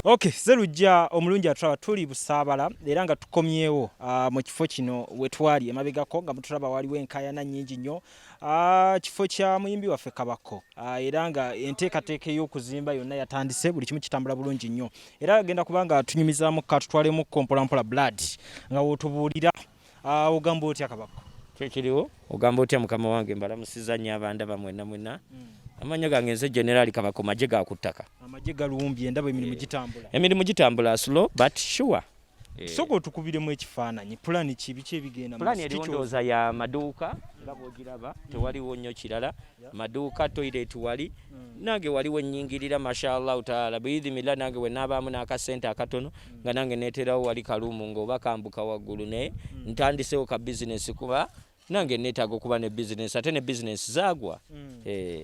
Okay, Zerujja omulungi atulaba tuli Busaabala era nga tukomyewo mu kifo kino we twali emabegako nga mutulaba waliwo enkaayana nnyingi nnyo kifo kya muyimbi waffe Kabako era nga enteekateeka ey'okuzimba yonna yatandise buli kimu kitambula bulungi nnyo era agenda kubanga tunyumizaamu katutwalemu mpola blood nga wotubuulira ogamba otya Kabako kyekiriwo ogamba otya mukama wange mbalamusiza nnyo abandaba mwena amanya gange nze General Kabako majje ga ku ttaka amajje galumbye ndaba emirimu gitambula slow but sure soko tukubiremu ekifaananyi pulani kibiki ebigenda mu pulani erondooza ya maduuka nga bw'ogiraba tewaliwo nnyo kirala maduuka toilet wali nange waliwo ennyingirira mashallah taala biidhimillah nange we naabaamu n'akasente akatono nga nange neeterawo wali kaluumu ng'oba kambuka waggulu naye ntandisewo ka bizinesi kuba nange neetaaga okuba ne bizinesi ate ne bizinesi zaagwa.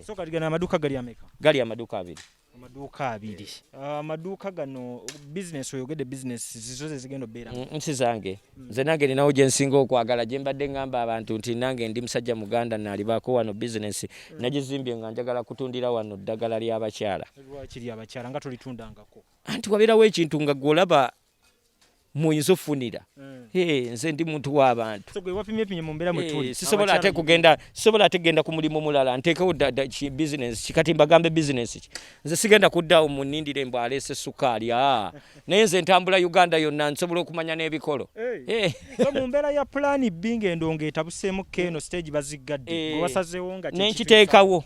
So kaligana amaduuka gali ameka? Gali amaduuka abiri. Amaduuka abiri. Amaduuka gano bizinesi oyogedde bizinesi zizo ze zigenda obbeera? Nsi zange. Nze nange ninawo gye nsinga okwagala gye mbadde ngamba abantu nti nange ndi musajja Muganda naalibaako wano bizinesi nagizimbye nga njagala kutundira wano ddagala ly'abakyala. Lwaki ly'abakyala nga tolitundangako? Anti wabeerawo ekintu nga gw'olaba muyinza ofunira nze ndi muntu w'abantu so gwe wapimye mu mbeera mwe tuli sisobola ate kugenda ku mulimu mulala nteekawo bizinesi kikati mbagambe bizinesi ki nze sigenda kuddaawo mu nnindire mbu aleese ssukaali naye nze ntambula Uganda yonna nsobola okumanya n'ebikolo so mu mbeera ya pulaani B ng'endongo etabuseemu keno stage baziggadde gwe wasazeewo nga nenkiteekawo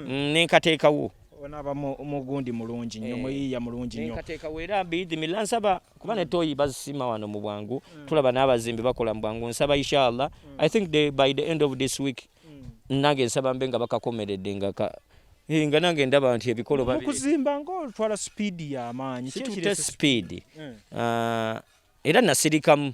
nenkateekawo onaba mugundi mulungi nnyo muyiiya mulungi nnyo nkateekawo era biidhimira nsaba kuba ne toyi bazisima wano mu bwangu tulaba n'abazimbi bakola mu bwangu nsaba inshallah I think by the end of this week nange nsaba mbe nga bakakomeredde nga nange ndaba nti ebikolo babiri okuzimba ng'otwala speed y'amaanyi kitute speed era nasirikamu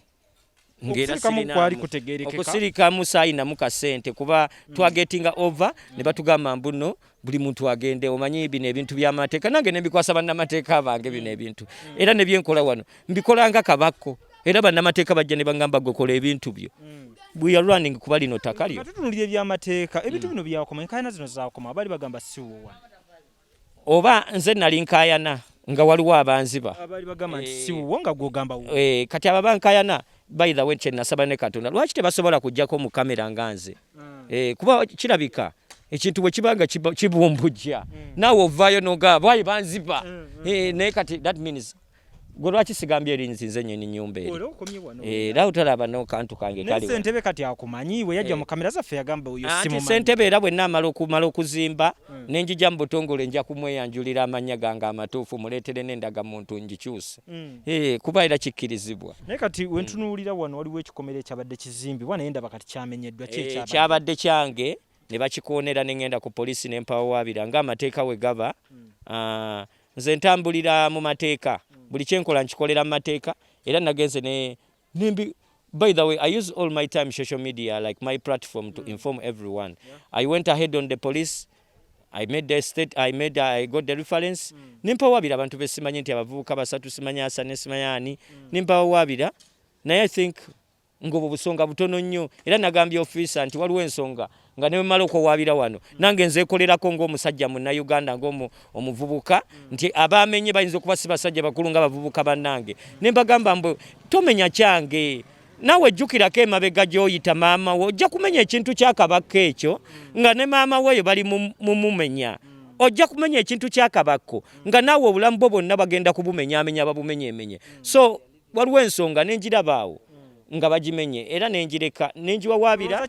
okusirikamu saayinamu kasente kuba twagetinga over ne batugamba mbuno buli muntu agende omanyi bino ebintu by'amateeka nange ne mbikwasa bannamateeka abange bino ebintu era ne byenkola wano mbikolanga Kabako era bannamateeka bajja ne bangamba gwekola ebintu byo we are running kuba lino ttaka lyo tutunulira eby'amateeka ebintu bino byakoma enkaayana zino zaakoma bali bagamba siwuwa oba nze nali nkaayana nga waliwo abanziba abali bagamba nti siwuwo nga gwogamba kati aba bankaayana by the way kye nasaba ne Katonda lwaki tebasobola kujjako mu kamera nga nze kuba kirabika ekintu bwe kibanga kibumbujja naawe ovaayo noga bwayi banziba naye kati that means gwe lwaki sigambye erinzi nze nnyini nnyumba era otalaba n'okantu kange kali Ssentebe kati akumanyi we yajja mu kamera zaffe yagamba oyo simumanyi Ssentebe era bwe naamala okuzimba ne njija mu butongole nja kumweyanjulira amannya gange amatuufu muleetere n'endagamuntu ngikyuse kuba era kikkirizibwa naye kati we ntunuulira wano waliwo ekikomera ekyabadde kizimbibwa naye ndaba kati kyamenyeddwa kyabadde kyange ne bakikoonera ne ngenda ku poliisi ne mpawawaabira ng'amateeka we gaba nze ntambulira mu mateeka buli kyenkola nkikolera mu mateeka era nagenze by the way I use all my time social media like my platform to inform everyone. I went ahead on the police. I made the state I got the reference nimpawabira abantu besimanyi nti abavubuka basatu simanya asane simanyani nimpawabira naye I think ngobo busonga butono nnyo era nagambye officer nti waliwo ensonga nga ne malo ko wabira wano nange nzekolerako ng'omusajja mu Uganda ng'omuvubuka nti abamenye bayinza okuba si basajja bakulu nga bavubuka bannange ne mbagamba mbu tomenya kyange nawe jjukirako emabega gy'oyita maama wo ojja kumenya ekintu kya Kabako ekyo nga ne maama weeyo bali mumumenya ojja kumenya ekintu kya Kabako nga naawe obulamu bwo bwonna bagenda kubumenyaamenya babumenyeemenye so waliwo ensonga nenjirabaawo nga bagimenye era nenjireka nenjiwawaabira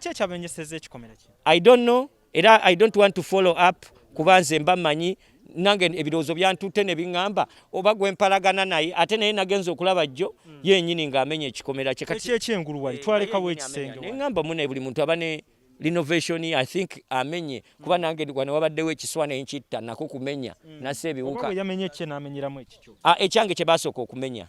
I don't know era I don't want to follow up kuba nze mba manyi nange ebirowoozo byantutte ne biŋŋamba oba gwe mpalagana naye ate naye nagenza okulaba jjo yennyini ng'amenya ekikomera kye kati ekyengulu wali twalekawo ekisenge neŋŋamba mune buli muntu aba ne renovation I think amenye kuba nange wano wabaddewo ekiswa ne nkitta nako kumenya nassa ebiwuka ekyange kye baasooka okumenya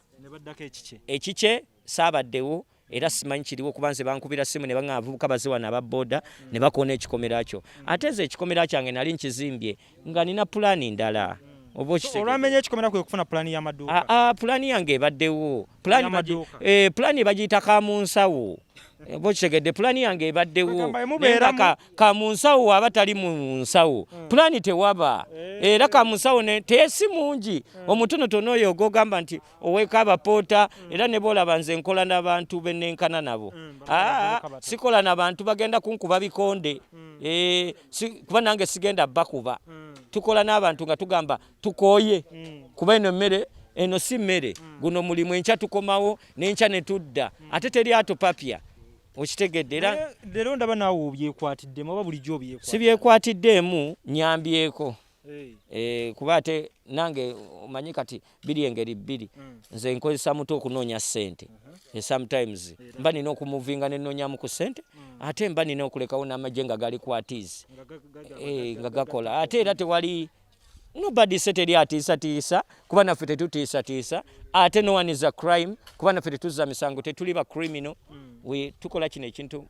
ekikye saabaddewo era simanyi kiriwo kuba nze bankubira simu ne baŋŋamba abavubuka baziwana ababooda ne bakoona ekikomera kyo ate nze ekikomera kyange nali nkizimbye nga nina pulaani ndala olwamenya ekikomera kwe kufuna pulaani y'amaduuka pulaani yange ebaddewo plan bagiyita kamunsawo bokitegedde plan yange ebaddewo nenga kamunsawo aba tali mu nsawo plan tewaba era kamunsawo tesi mungi omutonotono oyo ogogamba nti oweeka abapoota era ne boolaba nze nkola n'abantu bennenkana nabo sikola n'abantu bagenda kunkuba bikonde kuba nange sigenda bakuba tukola n'abantu nga tugamba tukooye kuba eno mmere eno si mmere guno mulimu enkya tukomawo n'enkya ne tudda ate teri ato papya okitegedde era leero ndaba naawe obyekwatiddemu oba bulijjo obyekwatiddemu sibyekwaatiddemu nyambyeko kuba ate nange omanyi kati biri engeri bbiri nze nkozesa muto okunoonya ssente sometimes mba nina okumuvinga nennoonyamu ku ssente ate mba nina okulekawo n'amagye nga gali kwatiizi nga gakola ate era tewali nobody teri atiisatiisa kuba naffe tetutiisatiisa ate no one is a crime kuba naffe tetuzza misango tetuli ba criminal tukola kino ekintu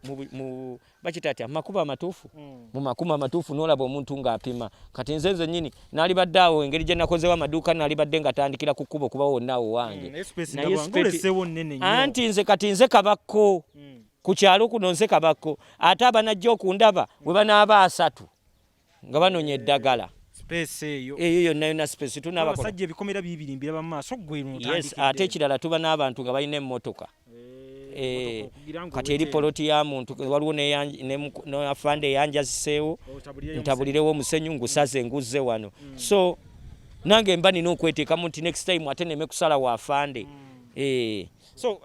bakita ati amakubo amatuufu mu makubo amatuufu n'olaba omuntu ng'apima kati nze nzennyini naali badde awo engeri gye nakozewo amaduuka naali badde ngatandikira ku kkubo kuba wonnaawo wange anti nze kati nze Kabako ku kyalo kuno nze Kabako ate abanajja okundaba bwe banaaba asatu nga banoonya eddagala eyo yonna yonna space tunabasajja ebikomera bibiri mbira bamaaso gwe ate ekirala tuba n'abantu nga balina emmotoka kati eri poloti ya muntu waliwo n'afande eyanjaziseewo ntabulirewo omusenyu ngusaze nguzze wano so nange mba nina okweteekamu nti next time ate neme kusala wa afande so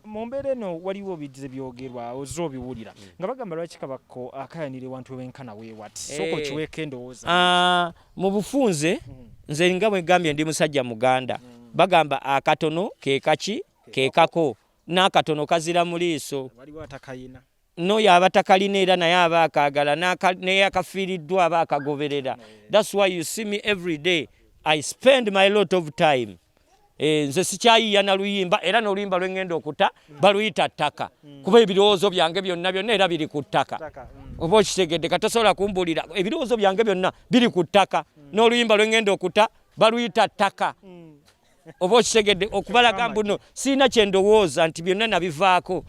mu mbeera eno waliwo bidize byogerwa ozo obiwulira nga bagamba lwaki Kabako akayanira ewantu wenkana weewati soko kiweeka endowooza mu bufunze nze nga bwe gambye ndi musajja muganda bagamba akatono kekaki kekako n'akatono kazira mu liiso waliwo atakayina n'oyo aba takalina era naye aba akaagala naye akafiiriddwa aba akagoberera that's why you see me every day I spend my lot of time nze sikyayiya na luyimba era n'oluyimba lwe ŋŋenda okuta baluyita ttaka kuba ebirowoozo byange byonna era biri ku ttaka oba okitegedde katosobola kumbuulira ebirowoozo byange byonna biri ku ttaka n'oluyimba lwe ŋŋenda okuta baluyita ttaka oba okitegedde okubalaga mbuno siina kyendowooza nti byonna nabivaako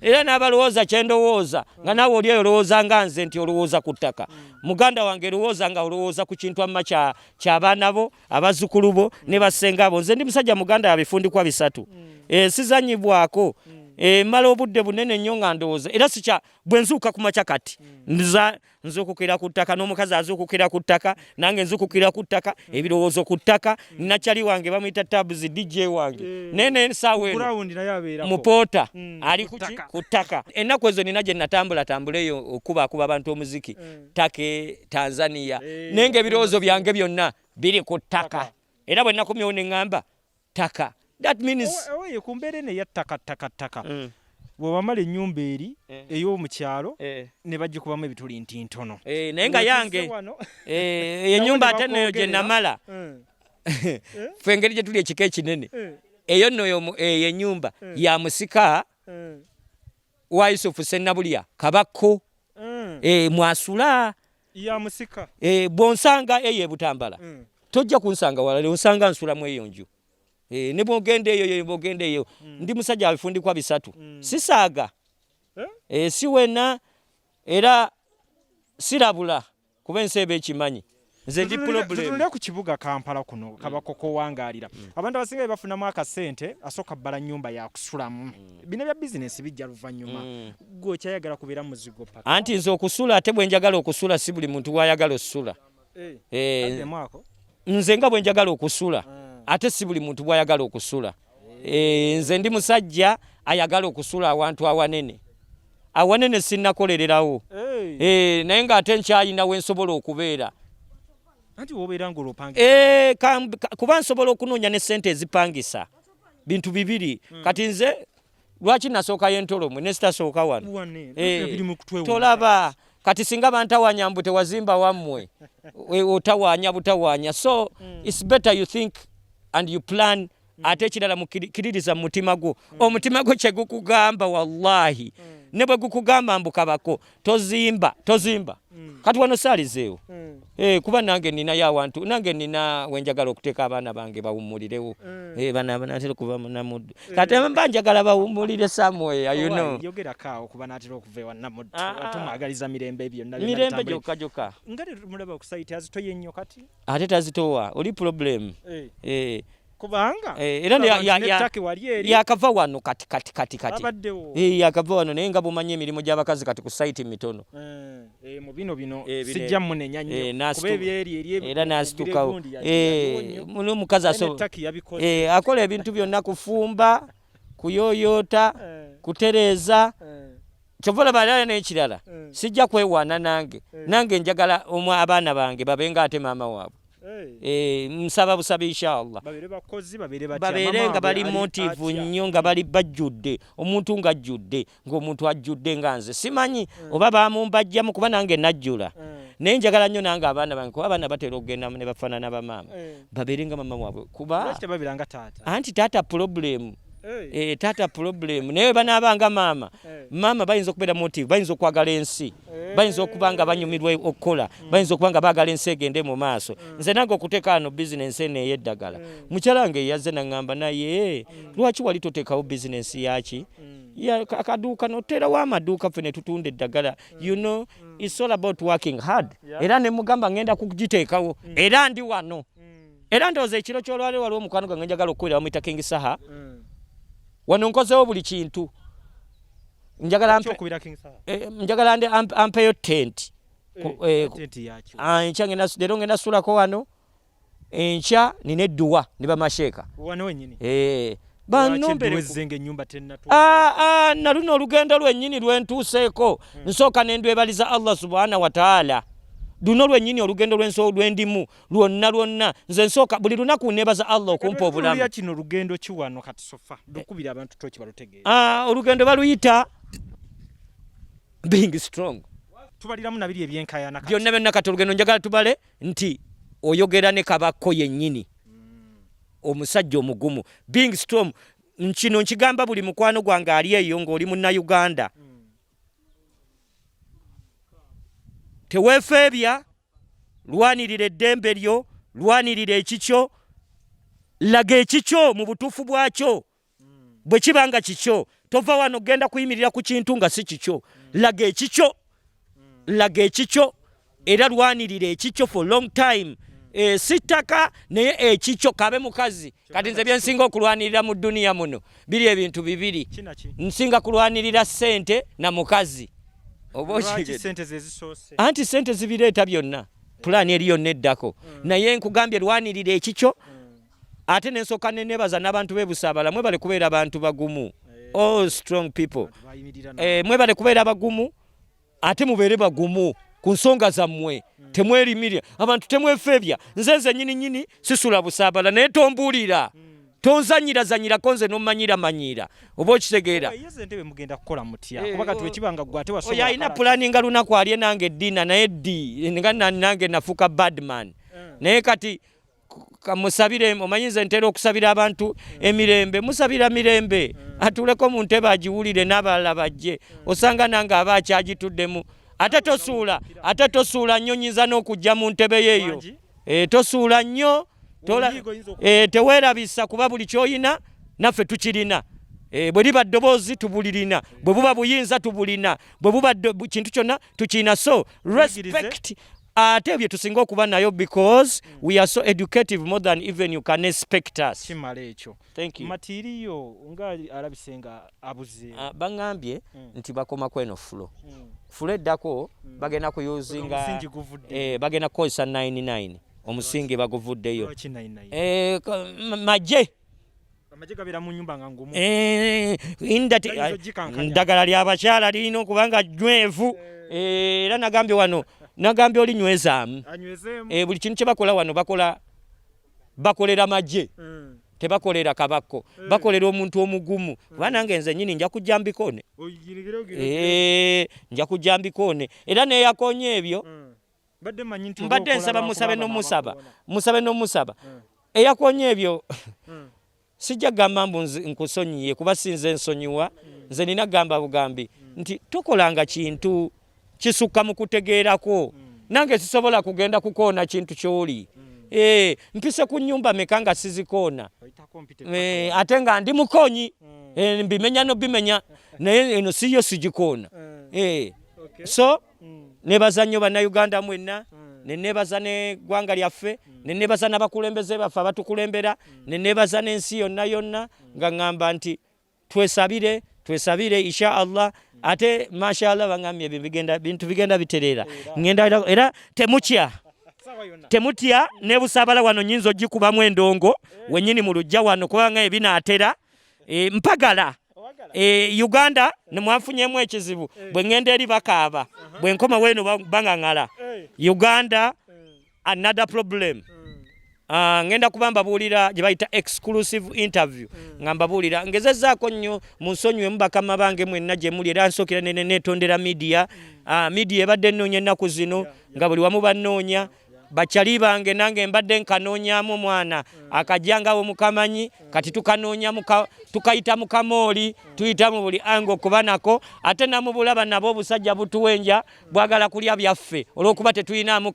era n'abalowooza kyendowooza nga naawe oli olowooza nga nze nti olowooza ku ttaka muganda wange lowooza nga olowooza ku kintu amma ky'abaana bo abazzukulu bo ne bassenga bo nze ndi musajja muganda yabifundikwa bisatu sizanyibwako mala obudde bunene nnyo nga ndowooza era bwe nzuuka ku makya kati nzukukira ku ttaka n'omukazi azuukukira ku ttaka nange nzukukira ku ttaka ebirowoozo ku ttaka nakyali wange bamuyita tabuzi DJ wange nene nsaawe mupoota ali ku ttaka ennaku ezo nina gye natambula eyo okubakuba abantu omuziki take Tanzania nenga ebirowoozo byange byonna biri ku ttaka era bwe nakomyewo ne ŋŋamba ttaka that means oye kumbeere ne ya ttaka bwe wamala ennyumba eri ey'omukyalo ne bagikubamu ebituli ntintono naye nga yange ennyumba ate neyo gye namala ffe engeri gye tuli ekika ekinene eyo nno ennyumba ya musika wa Yusufu Sennabulya Kabako mwasula ya musika bw'onsanga eyo ebutambala tojja kunsanga wala onsanga nsulamu eyo nju ne bwogenda eyo ndi musajja abifundikwa bisatu sisaaga siwena era sirabula kuba ensi eba ekimanyi nze ndi problem ku kibuga Kampala kuno Kabako kowangaalira abantu abasinga bafunamu akasente asooka bbala nnyumba yakusulamu bino bya bizinesi bijja luvannyuma gwe okyayagala kubeera muzigo paka anti nze okusula ate bwe njagala okusula si buli muntu wayagala okusula nze nga bwe njagala okusula ate si buli muntu bwayagala okusula nze ndi musajja ayagala okusula awantu awanene sinnakolererawo naye ng'ate nkyayina we nsobola okubeera anti wobeera ng'olopangisa kuba nsobola okunoonya ne ssente ezipangisa bintu bibiri kati nze lwaki nasookayo entolomwe ne sitasooka wano tolaba kati singa bantawanya mbu tewazimba wammwe otawanya butawanya so it's better you think and you plan ate ekirala mukiririza mu mutima gwo omutima gwo kye gukugamba wallahi ne bwe gukugamba mbu Kabako tozimba kati wano saalizeewo kuba nange nina yawantu nange nina wenjagala okuteeka abaana bange bawumulirewo bana banatera okuva munamuddu kati mba njagala bawumulire somewhere you know yogerako okuba natera okuva ewa namuddu atumwagaliza mirembe byonna mirembe gyokka ngati mulaba ku site azitoye nnyo kati ate tazitowa oli problem kubanga era yakava wano kati yakava wano naye nga bumanyi emirimu gy'abakazi kati ku site mitono mu bino sijja munenya nnyo kuba ebyeri era n'asitukawo n'omukazi akola ebintu byonna kufumba kuyoyoota kutereeza kyova olaba era n'ekirala sijja kwewaana nange njagala abaana bange babenga ate maama waabwe nsaba busabe inshallah babeere nga bali motive nnyo nga bali bajjudde omuntu ng'ajjudde ng'omuntu ajjudde nga nze simanyi oba bamumbajjamu kuba nange najjula naye njagala nnyo nange abaana bange kuba abaana batera okugenda ne bafaanana bamaama babeere nga maama waabwe kuba anti taata problem tata problem naye banaabanga maama bayinza okubeera motive bayinza okwagala ensi bayinza okuba nga banyumirwa okukola bayinza okuba nga baagala ensi egende mu maaso nze nange okuteeka ano bizinensi eno ey'eddagala mukyala wange yazze naŋŋamba naye lwaki wali toteekawo bizinensi yaki akaduuka noteerawo amaduuka ffe ne tutunda eddagala you know it's all about working hard era ne mugamba ngenda kugiteekawo era ndi wano era ndowooza ekiro ky'olwaleero waliwo mukwano gwange njagala okuwera bamuyita King Saha wano nkozewo buli kintu njagala ndi ampeyo tent enkya leero ngenda sulako wano enkya nina edduwa ne bamasheeka naluno olugendo lwennyini lwentuuseeko nsooka nendwebaliza Allah subhanahu wa ta'ala luno lwennyini olugendo lwendimu lwonna nze nsooka buli lunaku nebaza Allah okumpa obulamu kino lugendo kiwano kati sofa dukubira abantu toki balutegeera olugendo baluyita being strong tubaliramu nabiri ebyenkayana byonna kati olugendo njagala tubale nti oyogera ne Kabako yennyini omusajja omugumu being strong nkino nkigamba buli mukwano gwange ali eyo ng'oli munnayuganda teweefeebya lwanirira eddembe lyo lwanirira ekikyo laga ekikyo mu butuufu bwakyo bwe kiba nga kikyo tova wano genda kuyimirira ku kintu nga si kikyo laga ekikyo era lwanirira ekikyo for long time si ttaka naye ekikyo kabe mukazi kati nze byensinga okulwanirira mu dduniya muno biri ebintu bibiri nsinga kulwanirira ssente na mukazi anti sente zibireeta byonna pulaani eri yonna eddako naye nkugambye lwanirira ekikyo ate nensooka nenebaza n'abantu b'ebusaabala mwebale kubeera abantu bagumu all strong people mwebale kubeera bagumu ate mubeere bagumu ku nsonga zammwe temwerimirya abantu temwefeebya nze nnyini sisula busaabala naye tombuulira tonzanyirazanyirako nze nomanyira oba okitegeera oyo alina pulaani nga lunaku alye nange eddiina naye nga nange nafuuka badman naye kati musabire omanyi nze ntera okusabira abantu emirembe musabira mirembe atuuleko mu ntebe agiwulire n'abalala bajje osanga nange aba akyagituddemu ate tosuula nnyo nyinza n'okujja mu ntebe yeeyo tosuula nnyo teweerabisa kuba buli kyoyina naffe tukirina bwe liba ddoboozi tubulirina bwe buba buyinza tubulina bwe buba kintu kyonna tukirina so respect ate ebyo tusinga okuba nayo because we are so educative more than even you can expect us kimala ekyo matiriyo nga alabisenga abuze baŋŋambye nti bakoma kweno fulo eddako bagenda kuyuzinga bagenda kukozesa 99 omusingi baguvuddeyo majje gabeera mu nnyumba nga ngumu ndagala lyabakyala lirina okuba nga jwevu era nagambye wano nagambye olinywezaamu buli kintu kye bakola wano bakolera majje tebakolera Kabako bakolera omuntu omugumu kuba nange nze nnyini nja kujja mbikone nja kujja mbikone era neyakonye ebyo mbadde nsaba musabe n'omusaba eyakonye ebyo sijja gamba mbu nkusonyiye kuba sinze nsonyiwa nze nina gamba bugambi nti tokolanga kintu kisukka mu kutegeerako nange sisobola kugenda kukoona kintu kyoli mpise ku nnyumba meka nga sizikoona ate nga ndi mukonyi mbimenya nobimenya naye eno siyo sigikoona so nebaza nnyo bannayuganda mwenna nenebaza n'eggwanga lyaffe nenebaza n'abakulembeze baffe abatukulembera nenebaza n'ensi yonna yonna nga ŋŋamba nti twesabire insha Allah ate mashallah bangambye bintu bigenda bitereera ngenda era temutya ne Busaabala wano nyinza ogikubamu endongo wennyini mu lujja wano kubanga ebinaatera mpagala Uganda nemwafunyemu ekizibu bwe ngenda eri bakaaba bwe nkoma weno bangaŋŋala Uganda another problem ngenda kuba mbabuulira gye bayita exclusive interview nga mbabuulira ngezezzaako nnyo mu nsonyiwemu bakama bange mwenna gye muli era nsookera netondera media ebadde ennoonya ennaku zino nga buli wamu bannoonya bakyali bange nange mbadde nkanoonyaamu mwana akajja ngawo mukamanyi kati tukanoonya tukayita mu kamooli tuyita mu buli ango kuba nako ate namubulaba nabo obusajja butuwenja bwagala kulya byaffe olw'okuba tetuyinaamu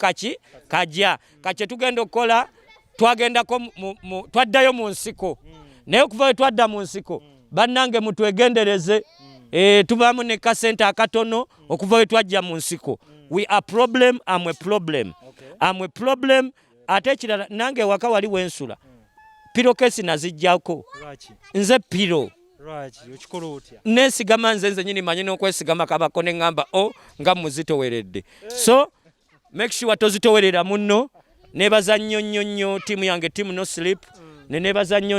kajja kakye tugenda okukola twaddayo mu nsiko naye okuva we twadda mu nsiko bannange mutwegendereze tubaamu ne kasente akatono okuva we twajja mu nsiko we are problem I'm a problem ate ekirala nange waka wali wensula piro kesi nazijjako nze piro nesigama nze nyini manyi n'okwesigama Kabako ne ŋŋamba nga muzitoweredde so make sure tozitowerera munno nebaza nnyo tiimu yange tiimu no sleep nebaza nnyo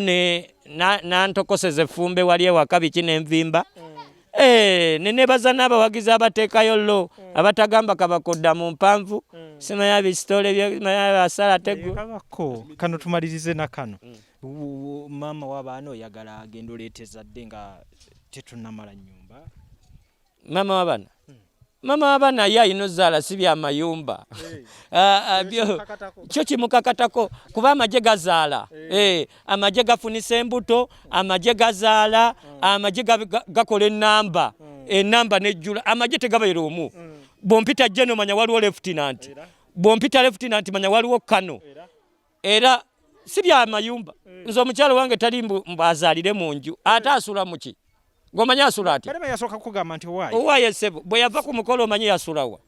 nantokoseze fumbe wali ewaka biki nenvimba nenebaza n'abawagizi abateekayo lo abatagamba Kabako dda mu mpanvu simanya bisitole byemanya asala tegu Kabako kano tumalirize na kano mama w'abaana oyagala agenda oleeteza dde nga tetunnamala nnyumba mama w'abaana ye ayina ozzaala si byamayumba kyo kimukakatako kuba amagye gazaala amagye gafunisa embuto amagye gazaala amagye gakola ennamba nejjula amagye tegabeera omu bwompita jeno manya waliwo lieutenant bwompita lieutenant manya waliwo kano era si byamayumba nze omukyalo wange tali mbazaalire mu nju ate asula muki ngomanya asula ati bale yasoka kugamba nti owaye sebo bwe yava ku mukolo omanyi yasulawa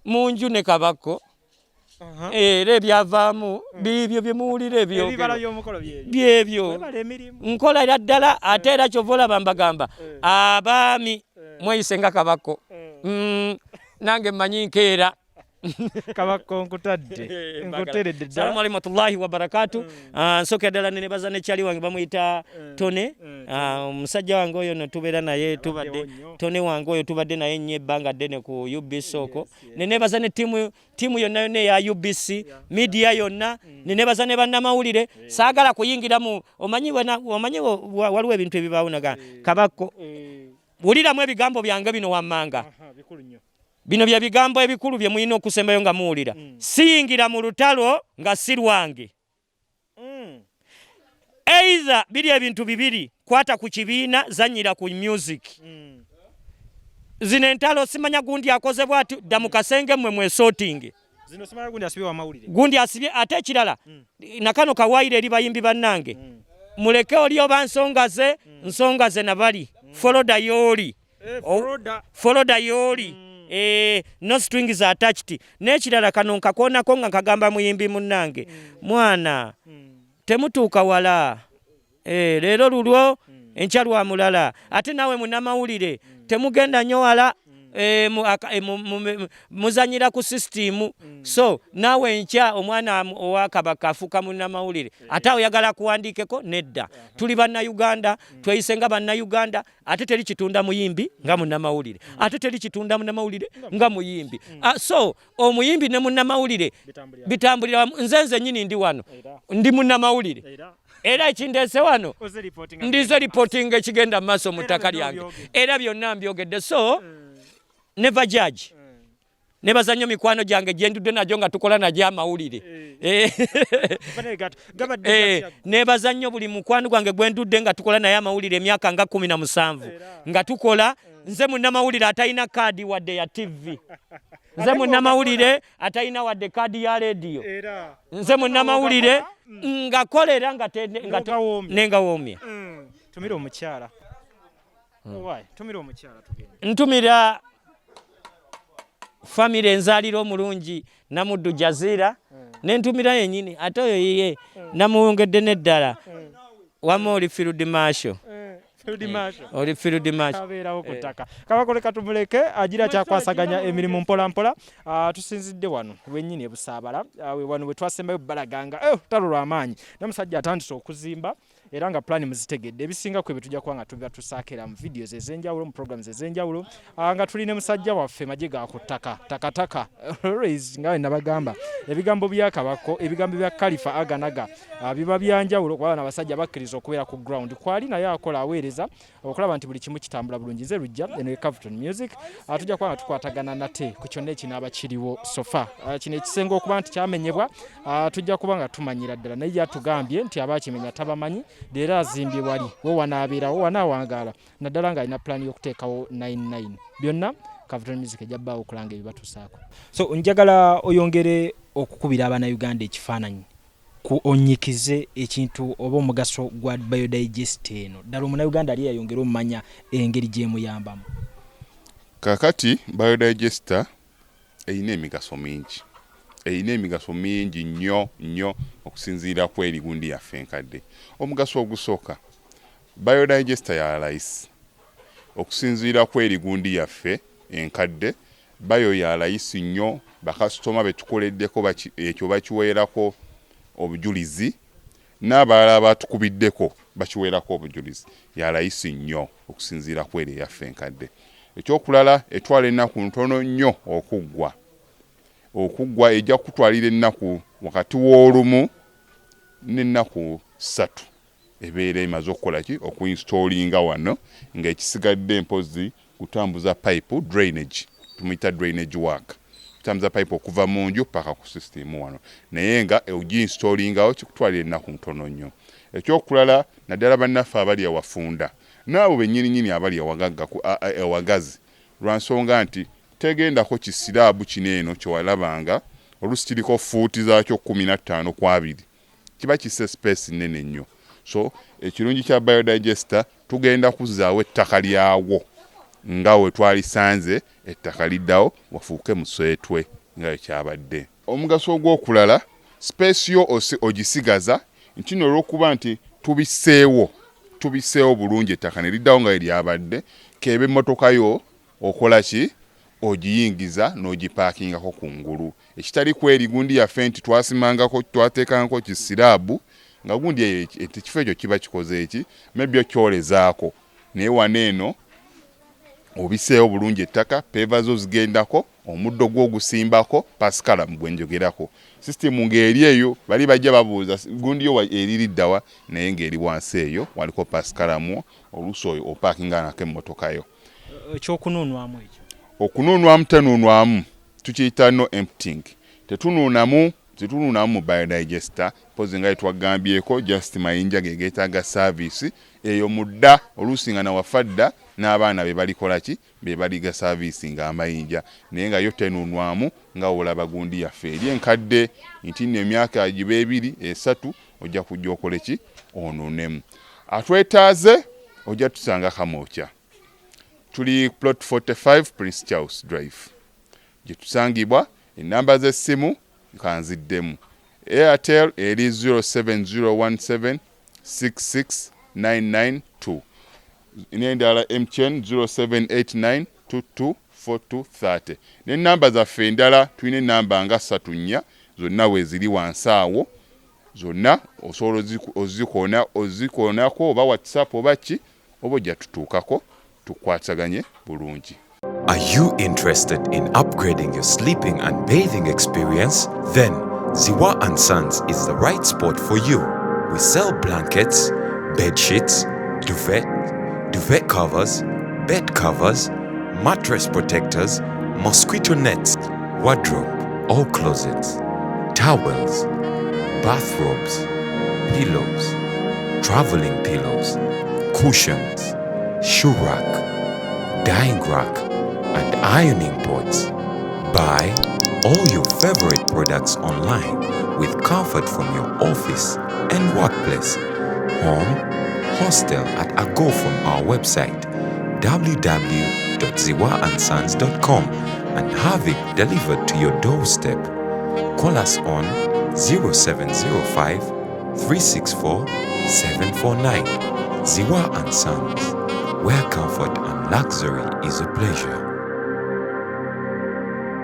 mu nju ne Kabako era ebyavaamu bibyo byemuwulira byebyo nkola era ddala ate era kyova olaba mbagamba abaami mweyise nga Kabako nange mmanyi nkeera Kabako nkuteredde salamu alaykum warahmatullahi wabarakatu nsooka ddala nenebaza nekyali wange bamuyita Tone omusajja wange oyo netubeera naye tubadde Tone wange oyo tubadde naye nnyo ebbanga ddene ku UBC oko nenebaza ne tiimu yonna yonna eya UBC media yonna nenebaza ne bannamawulire saagala kuyingira mu omanyi waliwo ebintu ebibaawo naga Kabako wuliramu ebigambo byange bino wammanga bino bya bigambo ebikulu bye mulina okusembayo nga muwulira siyingira mu lutalo nga si lwange either biri ebintu bibiri kwata ku kibiina zanyira ku music zino entalo simanya gundi akoze bwati dda mu kasenge mmwe mwesotinge zino simanya gundi asibye wa mawulire gundi asibye ate ekirala nakano kawaayire eri bayimbi bannange muleke oli oba nsonga ze nabali foloda yoli no strings attached n'ekirala kano nkakoonako nga nkagamba muyimbi munnange mwana temutuuka wala leero lulwo enkya lwa mulala ate naawe munnamawulire temugenda nnyo wala muzanyira ku system so naawe enkya omwana owa Kabaka afuuka munnamawulire ate oyagala kuwandiikeko nedda tuli bannayuganda tweyise nga bannayuganda ate teri kitunda muyimbi nga munnamawulire ate teri kitunda munnamawulire nga muyimbi so omuyimbi ne munnamawulire bitambulira nze nnyini ndi wano ndi munnamawulire era ekindeese wano ndize reporting ekigenda mu maaso mu ttaka lyange era byonna mbyogedde so never judge nebaza nnyo mikwano gyange gye ndudde nagyo nga tukola nagyo amawulire nebaza nnyo buli mukwano gwange gwe ndudde nga tukola naye amawulire emyaka nga 17 nga tukola nze munnamawulire atalina kaadi wadde ya TV nze munnamawulire atalina wadde kaadi ya rediyo nze munnamawulire ngakolera nenga woomya tumira omukyala ntumira famire enzaliro omulungi Namuddu Jazira nentumira yenyini ate oyo yiye namuwongedde neddala wama oli Field Marshal oli Field Marshal abeerawo ku ttaka Kabako leka tumuleke agira kyakwasaganya emirimu mpola mpola tusinzidde wano wennyini e Busaabala wano bwe twasembayo balaganga talo lw'amaanyi namusajja atandise okuzimba era nga plan muzitegedde ebisinga kwe tujja kuba nga tuba tusaakera mu videos ez'enjawulo mu programs ez'enjawulo nga tuline musajja waffe majje ga ku ttaka takataka always nga nabagamba ebigambo bya Kabako ebigambo bya Khalifa aganaga biba byanjawulo kwa abasajja bakkiriza okubeera ku ground kwali naye akola aweereza okulaba nti buli kimu kitambula bulungi nze lujja eno Capital Music tujja kuba nga tukwatagana nate ku kyonna ekinaaba kiriwo sofa kino ekisenga okuba nti kyamenyebwa tujja kuba nga tumanyira ddala naye yatugambye nti abakimenya tabamanyi era azimbye wali wo wanaabeerawo wanaawangala naddala nga alina plan y'okuteekawo 99 byonna Capital Music ejjabbaawo okulanga ebibatusaako so njagala oyongere okukubira Abannayuganda ekifaananyi onyikize ekintu oba omugaso gwa biodigest eno ddala omunnayuganda ali yayongera omumanya engeri gyemuyambamu kakati biodigester eyina emigaso mingi nnyo okusinziira ku erigundi yaffe enkadde. Omugaso ogusooka biodigester ya layisi okusinziira ku erigundi yaffe enkadde bayo ya layisi nnyo bakasitoma betukoleddeko ekyo bakiweerako obujulizi n'abalala batukubiddeko bakiweerako obujulizi ya layisi nnyo okusinziira ku eri yaffe enkadde. Ekyokulala etwala ennaku ntono nnyo okuggwa ejja kutwalira ennaku wakati w'olumu n'ennaku 3 ebeera emaze okukola ki okuinstallinga wano ng'ekisigadde mpozi kutambuza pipe drainage tumuyita drainage work kutambuza pipe okuva mu nju paka ku system wano naye nga ogiinstallingawo kikutwalira ennaku ntono nnyo. Ekyokulala naddala bannaffe abali awafunda n'abo bennyininyini abali awagazi lwansonga nti tegendako kisiraabu kino eno kyewalabanga oluusi kiriko fuuti zaakyo 15 ku 2 kiba kisse space nnene nnyo. So ekirungi kya biodigester tugenda kuzzaawo ettaka lyawo nga we twalisanze ettaka liddawo wafuuke muswetwe nga ekyabadde. Omugaso ogw'okulala space yo ogisigaza nti olw'okuba nti tubiseewo bulungi ettaka ne liddawo nga eryabadde kebe emmotoka yo okola ki ogiyingiza n'ogipaakingako kungulu ekitali ku erigundi yaffe nti twateekangako kisiraabu nga gundi ekifo ekyo kiba kikoze eki maybe okyolezaako naye wano eno obiseewo bulungi ettaka peva zo zigendako omuddo gw'ogusimbako pasikalamu gwe njogerako sisitemu ng'eri eyo bali bajja babuuza gundi yo eririddawa naye ng'eri wansi eyo waliko pasikalamu oluusi oyo opaakinga nako emmotoka yo. Ekyokunuunwamu ekyo okunuunwamu tenuunwamu tukiyita no emptying tetunuunamu mu biodigester pozi nga twagambyeko just mayinja gegetaaga service eyo mudda oluusi nga nawafadda n'abaana be balikola ki be baliga service nga amayinja naye nga yo tenuunwamu nga olaba gundi yaffe eri enkadde nti nno emyaka giba 2 3 ojja kujja okole ki onuunemu. Atwetaaze ojja tusanga Kamokya tuli plot 45 Prince Charles Drive gye tusangibwa. Enamba z'essimu kanziddemu Airtel eri 07017669992 n'endala MTN 0789224230 n'ennamba zaffe endala tulina ennamba nga 3 zonna weeziri wansi awo zonna osobola ozikoonako oba WhatsApp oba ki oba ojja tutuukako tukwataganye bulungi. Are you interested in upgrading your sleeping and bathing experience? Then Ziwa & Sons is the right spot for you. We sell blankets, bed sheets, duvet covers, bed covers, mattress protectors, mosquito nets, wardrobe or closets, towels, bathrobes, pillows, traveling pillows, cushions, shoe rack, dyeing rack, and ironing boards. Buy all your favorite products online with comfort from your office and workplace, home, hostel at a go from our website www.ziwaansons.com and have it delivered to your doorstep. Call us on 0705 364 749. Ziwa and Sons, where comfort and luxury is a pleasure.